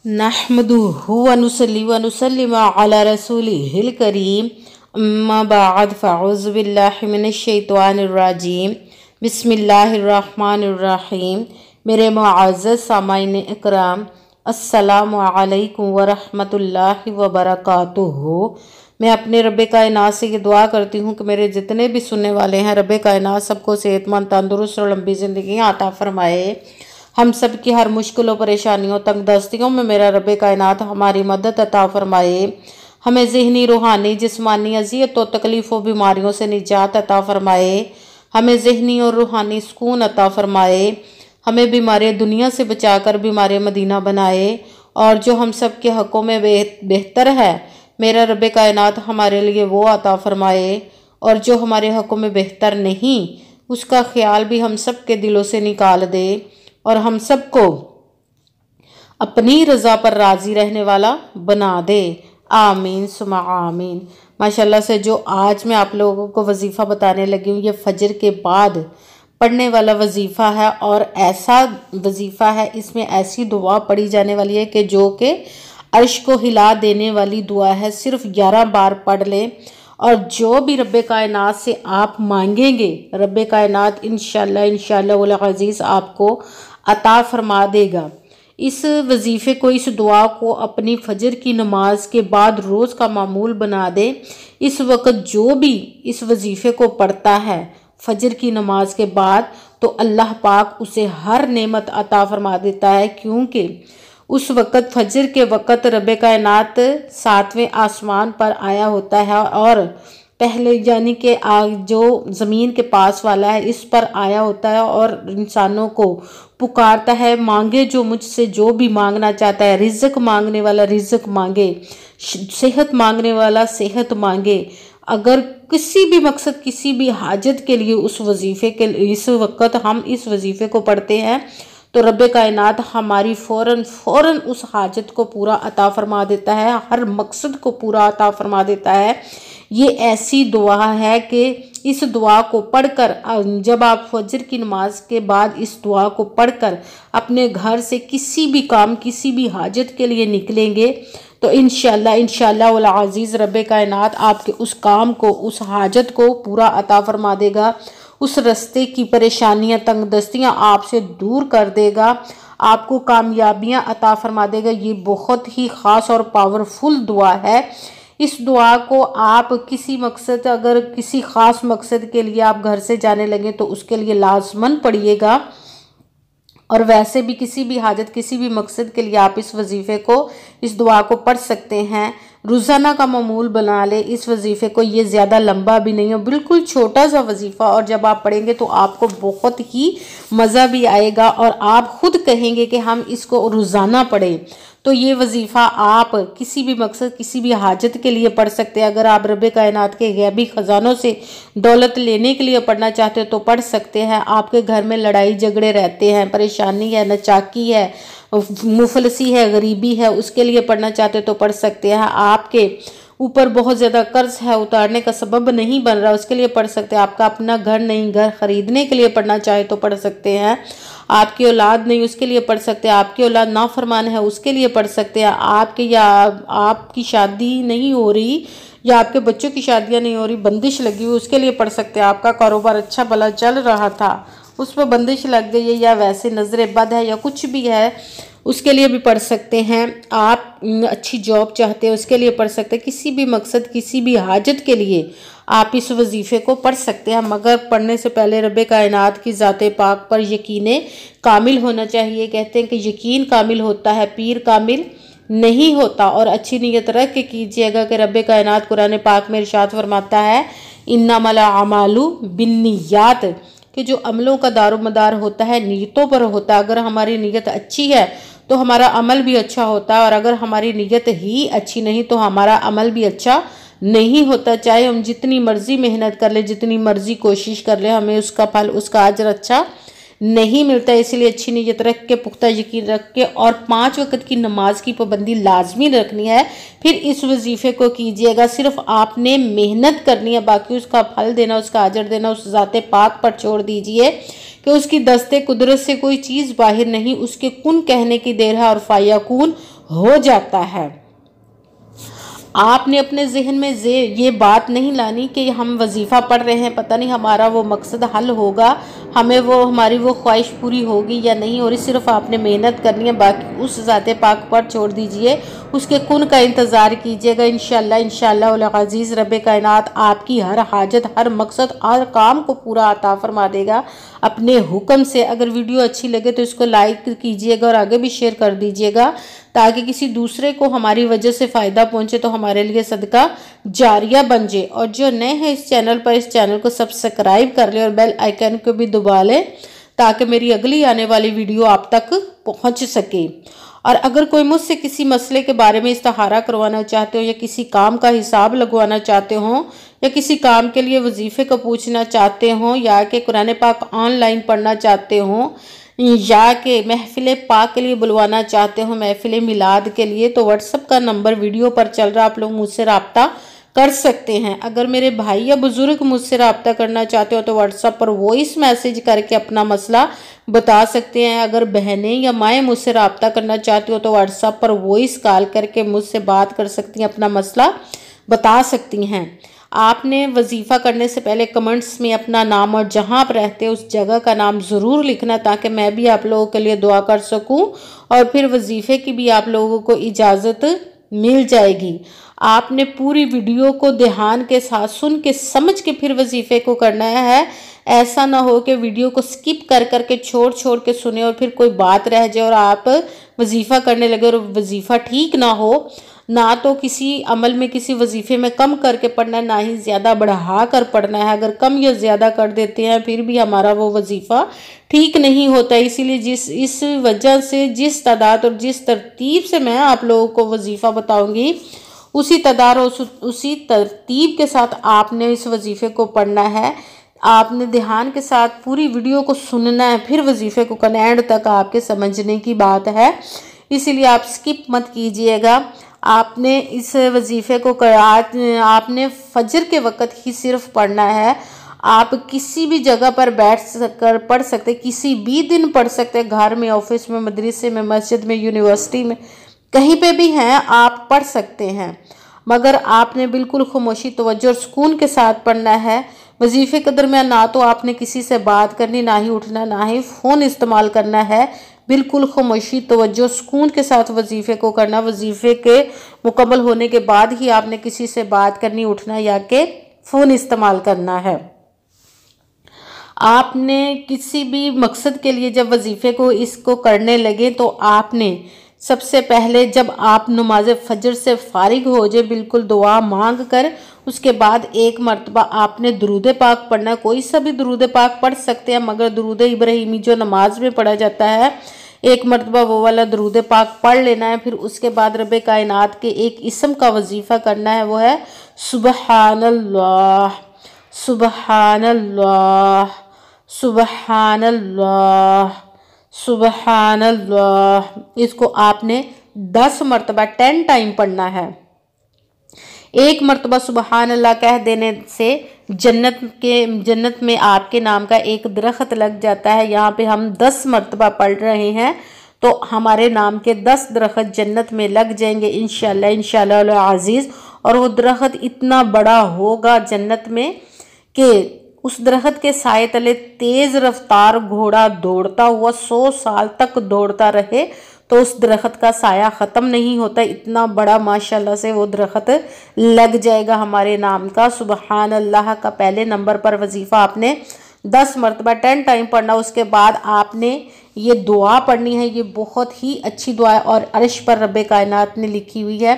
नहमदुहु व नुसल्ली व नुसल्लिमु अला रसूलिहिल करीम अम्मा बाद फ़अऊज़ु बिल्लाहि मिनश शैतानिर रजीम बिस्मिल्लाहिर रहमानिर रहीम। मेरे मुअज़्ज़ज़ सामाईन इकराम, अस्सलामु अलैकुम व रहमतुल्लाहि व बरकातुहू। मैं अपने रब्बे कायनात से ये दुआ करती हूँ कि मेरे जितने भी सुनने वाले हैं, रब्बे कायनात सबको सेहतमंद, तंदुरुस्त और लंबी ज़िंदगी अता फरमाए। हम सब की हर मुश्किलों, परेशानियों, तंगदस्तियों में मेरा रब्बे कायनात हमारी मदद अता फरमाए। हमें ज़हनी, रूहानी, जिस्मानी अज़ियतों, तकलीफ़ों, बीमारियों से निजात अता फरमाए। हमें ज़हनी और रूहानी सुकून अता फरमाए। हमें बीमारी दुनिया से बचाकर बीमारी मदीना बनाए। और जो हम सब के हक़ों में बेहतर है, मेरा रब्बे कायनात हमारे लिए वो अता फरमाए। और जो हमारे हक़ों में बेहतर नहीं, उसका ख्याल भी हम सब के दिलों से निकाल दे और हम सबको अपनी रज़ा पर राज़ी रहने वाला बना दे। आमीन सुमा आमीन। माशाल्लाह से जो आज मैं आप लोगों को वजीफ़ा बताने लगी हूँ, ये फजर के बाद पढ़ने वाला वजीफ़ा है। और ऐसा वजीफ़ा है, इसमें ऐसी दुआ पढ़ी जाने वाली है कि जो कि अर्श को हिला देने वाली दुआ है। सिर्फ 11 बार पढ़ लें और जो भी रब्बे कायनात से आप मांगेंगे, रब्बे कायनात इंशाअल्लाह वल अज़ीज़ आपको अता फरमा देगा। इस वजीफ़े को, इस दुआ को अपनी फजर की नमाज के बाद रोज़ का मामूल बना दे। इस वक्त जो भी इस वजीफ़े को पढ़ता है फजर की नमाज के बाद, तो अल्लाह पाक उसे हर नेमत अता फरमा देता है, क्योंकि उस वक़्त फजर के वक़्त रब्बे कायनात 7वें आसमान पर आया होता है और पहले यानी कि जो ज़मीन के पास वाला है इस पर आया होता है और इंसानों को पुकारता है, मांगे जो मुझसे जो भी मांगना चाहता है। रिज़्क़ मांगने वाला रिज़्क़ मांगे, सेहत मांगने वाला सेहत मांगे। अगर किसी भी मकसद, किसी भी हाजत के लिए उस वजीफ़े के इस वक्त हम इस वजीफ़े को पढ़ते हैं, तो रब्बे कायनात हमारी फ़ौरन उस हाजत को पूरा अता फरमा देता है, हर मकसद को पूरा अता फरमा देता है। ये ऐसी दुआ है कि इस दुआ को पढ़कर, जब आप फजर की नमाज के बाद इस दुआ को पढ़कर अपने घर से किसी भी काम, किसी भी हाजत के लिए निकलेंगे, तो इंशाअल्लाह वल अज़ीज़ रब्बे कायनात आपके उस काम को, उस हाजत को पूरा अता फरमा देगा। उस रास्ते की परेशानियां, तंगदस्तियां आपसे दूर कर देगा, आपको कामयाबियां अता फरमा देगा। ये बहुत ही ख़ास और पावरफुल दुआ है। इस दुआ को आप किसी मकसद, अगर किसी ख़ास मकसद के लिए आप घर से जाने लगे तो उसके लिए लाजमन पढ़िएगा। और वैसे भी किसी भी हाजत, किसी भी मकसद के लिए आप इस वजीफ़े को, इस दुआ को पढ़ सकते हैं। रोज़ाना का मामूल बना ले इस वजीफ़े को। ये ज़्यादा लंबा भी नहीं हो, बिल्कुल छोटा सा वजीफ़ा। और जब आप पढ़ेंगे तो आपको बहुत ही मज़ा भी आएगा और आप खुद कहेंगे कि हम इसको रोज़ाना पढ़ें। तो ये वजीफ़ा आप किसी भी मकसद, किसी भी हाजत के लिए पढ़ सकते हैं। अगर आप रब्बे कायनात के गैबी ख़जानों से दौलत लेने के लिए पढ़ना चाहते हो तो पढ़ सकते हैं। आपके घर में लड़ाई झगड़े रहते हैं, परेशानी है, नचाकी है, मुफलसी है, गरीबी है, उसके लिए पढ़ना चाहते तो पढ़ सकते हैं। आपके ऊपर बहुत ज़्यादा कर्ज है, उतारने का सबब नहीं बन रहा, उसके लिए पढ़ सकते हैं। आपका अपना घर नहीं, घर ख़रीदने के लिए पढ़ना चाहे तो पढ़ सकते हैं। आपकी औलाद नहीं, उसके लिए पढ़ सकते हैं। आपकी औलाद नाफरमान है, उसके लिए पढ़ सकते हैं। आपकी शादी नहीं हो रही या आपके बच्चों की शादियां नहीं हो रही, बंदिश लगी हुई, उसके लिए पढ़ सकते हैं। आपका कारोबार अच्छा भला चल रहा था, उस पर बंदिश लग गई है, या वैसे नज़र बद है, या कुछ भी है, उसके लिए भी पढ़ सकते हैं। आप अच्छी जॉब चाहते हैं, उसके लिए पढ़ सकते हैं। किसी भी मकसद, किसी भी हाजत के लिए आप इस वजीफ़े को पढ़ सकते हैं। मगर पढ़ने से पहले रब्बे कायनात की ज़ाते पाक पर यकीन कामिल होना चाहिए। कहते हैं कि यकीन कामिल होता है, पीर कामिल नहीं होता। और अच्छी नीयत रख के कीजिएगा कि रब्बे कायनात कुरान पाक में इरशाद फरमाता है, इन्नमल अमालु बिन्नियात, कि जो अमलों का दारोमदार होता है नीयतों पर होता है। अगर हमारी नीयत अच्छी है तो हमारा अमल भी अच्छा होता है, और अगर हमारी नीयत ही अच्छी नहीं तो हमारा अमल भी अच्छा नहीं होता। चाहे हम जितनी मर्जी मेहनत कर ले, जितनी मर्जी कोशिश कर ले, हमें उसका फल, उसका अजर अच्छा नहीं मिलता। इसलिए अच्छी नीयत रख के, पुख्ता यकीन रख के, और 5 वक्त की नमाज की पाबंदी लाजमी रखनी है। फिर इस वजीफ़े को कीजिएगा। सिर्फ आपने मेहनत करनी है, बाकी उसका फल देना, उसका अजर देना उस ज़ाते पाक पर छोड़ दीजिए कि उसकी दस्ते कुदरत से कोई चीज़ बाहर नहीं, उसके कुन कहने की देर है और फायाकून हो जाता है। आपने अपने जहन में ये बात नहीं लानी कि हम वजीफ़ा पढ़ रहे हैं, पता नहीं हमारा वो मकसद हल होगा, हमें वो हमारी वो ख्वाहिश पूरी होगी या नहीं। और सिर्फ आपने मेहनत करनी है, बाकी उस ज़ाते पाक पर छोड़ दीजिए, उसके कुन का इंतज़ार कीजिएगा। इंशाअल्लाह इंशाअल्लाह उल अज़ीज़ रब कायनात आपकी हर हाजत, हर मकसद, हर काम को पूरा अता फरमा देगा अपने हुक्म से। अगर वीडियो अच्छी लगे तो इसको लाइक कीजिएगा और आगे भी शेयर कर दीजिएगा, ताकि किसी दूसरे को हमारी वजह से फ़ायदा पहुंचे, तो हमारे लिए सदका जारिया बन जाए। और जो नए हैं इस चैनल पर, इस चैनल को सब्सक्राइब कर ले और बेल आइकन को भी दबा लें, ताकि मेरी अगली आने वाली वीडियो आप तक पहुंच सके। और अगर कोई मुझसे किसी मसले के बारे में इस्तिखारा करवाना चाहते हो, या किसी काम का हिसाब लगवाना चाहते हो, या किसी काम के लिए वजीफ़े को पूछना चाहते हो, या कि कुरान पाक ऑनलाइन पढ़ना चाहते हो, या कि महफिल पाक के लिए बुलवाना चाहते हो, महफिल मिलाद के लिए, तो व्हाट्सएप का नंबर वीडियो पर चल रहा, आप लोग मुझसे रब्ता कर सकते हैं। अगर मेरे भाई या बुजुर्ग मुझसे रब्ता करना चाहते हो तो व्हाट्सएप पर वॉइस मैसेज करके अपना मसला बता सकते हैं। अगर बहनें या माएँ मुझसे रब्ता करना चाहती हो तो व्हाट्सएप पर वॉइस कॉल करके मुझसे बात कर सकती हैं, अपना मसला बता सकती हैं। आपने वजीफ़ा करने से पहले कमेंट्स में अपना नाम और जहां आप रहते हैं उस जगह का नाम ज़रूर लिखना, ताकि मैं भी आप लोगों के लिए दुआ कर सकूं, और फिर वजीफ़े की भी आप लोगों को इजाज़त मिल जाएगी। आपने पूरी वीडियो को ध्यान के साथ सुन के समझ के फिर वजीफ़े को करना है। ऐसा ना हो कि वीडियो को स्किप कर करके छोड़ के सुने और फिर कोई बात रह जाए और आप वजीफ़ा करने लगे और वजीफ़ा ठीक ना हो। ना तो किसी अमल में, किसी वजीफ़े में कम करके पढ़ना है, ना ही ज़्यादा बढ़ा कर पढ़ना है। अगर कम या ज़्यादा कर देते हैं फिर भी हमारा वो वजीफ़ा ठीक नहीं होता। इसीलिए इस वजह से जिस तादाद और जिस तरतीब से मैं आप लोगों को वजीफ़ा बताऊंगी, उसी तादाद और उसी तरतीब के साथ आपने इस वजीफ़े को पढ़ना है। आपने ध्यान के साथ पूरी वीडियो को सुनना है, फिर वजीफ़े को करना है। एंड तक आपके समझने की बात है, इसीलिए आप स्किप मत कीजिएगा। आपने इस वजीफ़े को आपने फजर के वक़्त ही सिर्फ पढ़ना है। आप किसी भी जगह पर बैठ कर पढ़ सकते, किसी भी दिन पढ़ सकते, घर में, ऑफिस में, मदरसे में, मस्जिद में, यूनिवर्सिटी में, कहीं पे भी हैं आप पढ़ सकते हैं। मगर आपने बिल्कुल खामोशी, तवज्जो और सुकून के साथ पढ़ना है। वजीफ़े के दरमियान ना तो आपने किसी से बात करनी, ना ही उठना, ना ही फ़ोन इस्तेमाल करना है। बिल्कुल खामोशी, तवज्जो, सुकून के साथ वजीफ़े को करना। वजीफ़े के मुकम्मल होने के बाद ही आपने किसी से बात करनी, उठना या कि फ़ोन इस्तेमाल करना है। आपने किसी भी मकसद के लिए जब वजीफ़े को इसको करने लगे तो आपने सबसे पहले जब आप नमाज फजर से फारिग हो जाए, बिल्कुल दुआ मांग कर, उसके बाद एक मरतबा आपने दुरूद पाक पढ़ना। कोई सा भी दुरूद पाक पढ़ सकते हैं, मगर दुरूद इब्राहिमी जो नमाज में पढ़ा जाता है, एक मरतबा वो वाला दुरूद पाक पढ़ लेना है। फिर उसके बाद रब कायनात के एक इसम का वजीफ़ा करना है, वो है सुबहानल्लाह सुबहानल्लाह सुबहानल्लाह सुबहानल्लाह। इसको आपने 10 मरतबा 10 टाइम पढ़ना है। एक मरतबा सुबहान अल्लाह कह देने से जन्नत में आपके नाम का एक दरख्त लग जाता है। यहाँ पे हम 10 मरतबा पढ़ रहे हैं तो हमारे नाम के 10 दरख्त जन्नत में लग जाएंगे इंशाअल्लाह इंशाअल्लाह अज़ीज़। और वो दरख्त इतना बड़ा होगा जन्नत में कि उस दरख्त के साए तले तेज़ रफ्तार घोड़ा दौड़ता हुआ 100 साल तक दौड़ता रहे तो उस दरख्त का साया ख़त्म नहीं होता। इतना बड़ा माशाल्लाह से वो दरख्त लग जाएगा हमारे नाम का। सुबहान अल्लाह का पहले नंबर पर वजीफ़ा आपने 10 मरतबा 10 टाइम पढ़ना। उसके बाद आपने ये दुआ पढ़नी है। ये बहुत ही अच्छी दुआ है और अर्श पर रब कायनात ने लिखी हुई है।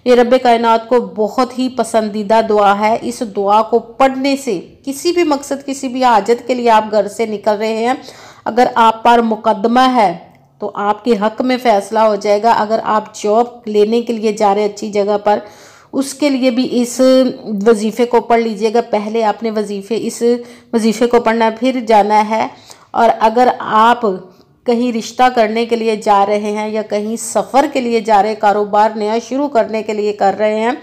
ये रब कायनात को बहुत ही पसंदीदा दुआ है। इस दुआ को पढ़ने से किसी भी मकसद, किसी भी हाजत के लिए आप घर से निकल रहे हैं, अगर आप पर मुकदमा है तो आपके हक में फ़ैसला हो जाएगा। अगर आप जॉब लेने के लिए जा रहे हैं अच्छी जगह पर, उसके लिए भी इस वजीफ़े को पढ़ लीजिएगा। पहले आपने इस वजीफ़े को पढ़ना, फिर जाना है। और अगर आप कहीं रिश्ता करने के लिए जा रहे हैं या कहीं सफ़र के लिए जा रहे हैं, कारोबार नया शुरू करने के लिए कर रहे हैं,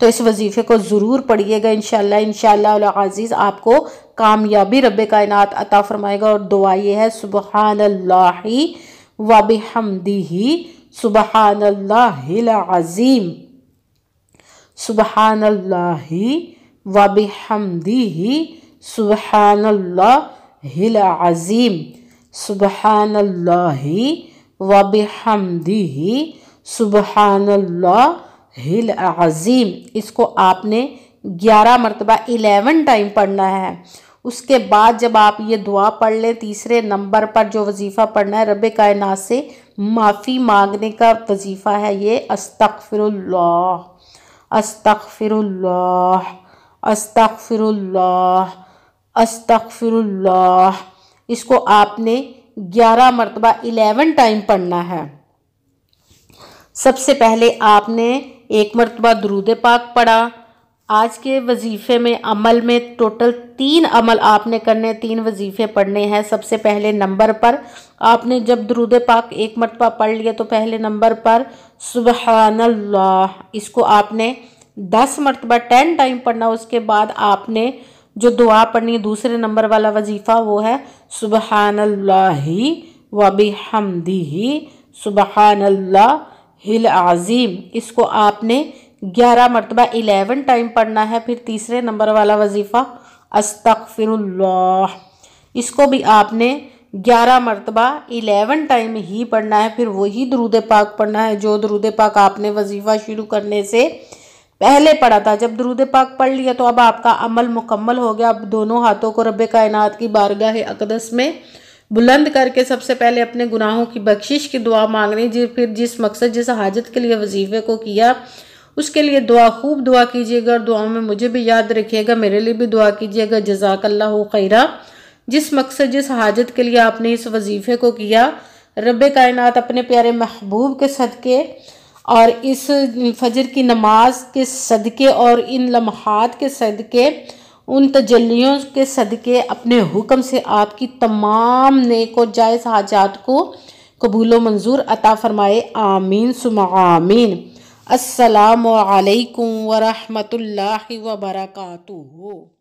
तो इस वजीफ़े को ज़रूर पढ़िएगा। इंशाअल्लाह इंशाअल्लाह अज़ीज़ आपको कामयाबी रब कायनात अता फरमाएगा। और दुआ ये है सुबहानल्लाहि व बिहम्दिही सुबहानल्लाहिल अज़ीम, सुबहानल्लाहि व बिहम्दिही सुबहानल्लाहिल अज़ीम, सुबहानल्लाहि व बिहम्दिही सुबहानल्लाहिल अज़ीम। इसको आपने 11 मरतबा 11 टाइम पढ़ना है। उसके बाद जब आप ये दुआ पढ़ लें, तीसरे नंबर पर जो वजीफ़ा पढ़ना है, रब्बे कायनात से माफ़ी मांगने का वजीफ़ा है ये, अस्तगफिरुल्लाह, अस्तगफिरुल्लाह, अस्तगफिरुल्लाह, अस्तगफिरुल्लाह। इसको आपने 11 मरतबा 11 टाइम पढ़ना है। सबसे पहले आपने 1 मरतबा दुरूद पाक पढ़ा। आज के वजीफ़े में अमल में टोटल 3 अमल आपने करने, 3 वजीफ़े पढ़ने हैं। सबसे पहले नंबर पर आपने जब दुरूद पाक 1 मरतबा पढ़ लिया तो पहले नंबर पर सुबहानल्लाह, इसको आपने 10 मरतबा 10 टाइम पढ़ना। उसके बाद आपने जो दुआ पढ़नी है, दूसरे नंबर वाला वजीफ़ा, वो है सुबहानल्लाहि व बिहम्दिही सुबहानल्लाहिल अज़ीम। इसको आपने 11 मरतबा 11 टाइम पढ़ना है। फिर तीसरे नंबर वाला वजीफ़ा अस्तगफिरुल्लाह, इसको भी आपने 11 मरतबा 11 टाइम ही पढ़ना है। फिर वही दुरूद पाक पढ़ना है जो दुरूद पाक आपने वजीफ़ा शुरू करने से पहले पढ़ा था। जब दुरूद पाक पढ़ लिया तो अब आपका अमल मुकम्मल हो गया। अब दोनों हाथों को रब्बे कायनात की बारगाह अक़दस में बुलंद करके सबसे पहले अपने गुनाहों की बख्शिश की दुआ मांगनी। फिर जिस मकसद, जिस हाजत के लिए वजीफ़े को किया, उसके लिए दुआ, खूब दुआ कीजिएगा। और दुआओं में मुझे भी याद रखिएगा, मेरे लिए भी दुआ कीजिएगा। जज़ाकल्लाहु खैरा। जिस मकसद, जिस हाजत के लिए आपने इस वजीफ़े को किया, रब्बे कायनात अपने प्यारे महबूब के सदक़े और इस फजर की नमाज के सदक़े और इन लम्हात के सदक़े, उन तजल्लियों के सदक़े अपने हुक्म से आपकी तमाम नेक और जायज़ हाजात को कबूल व मंजूर अता फ़रमाए। आमीन सुम्मा आमीन। अस्सलामु अलैकुम व रहमतुल्लाहि व बरकातुहू।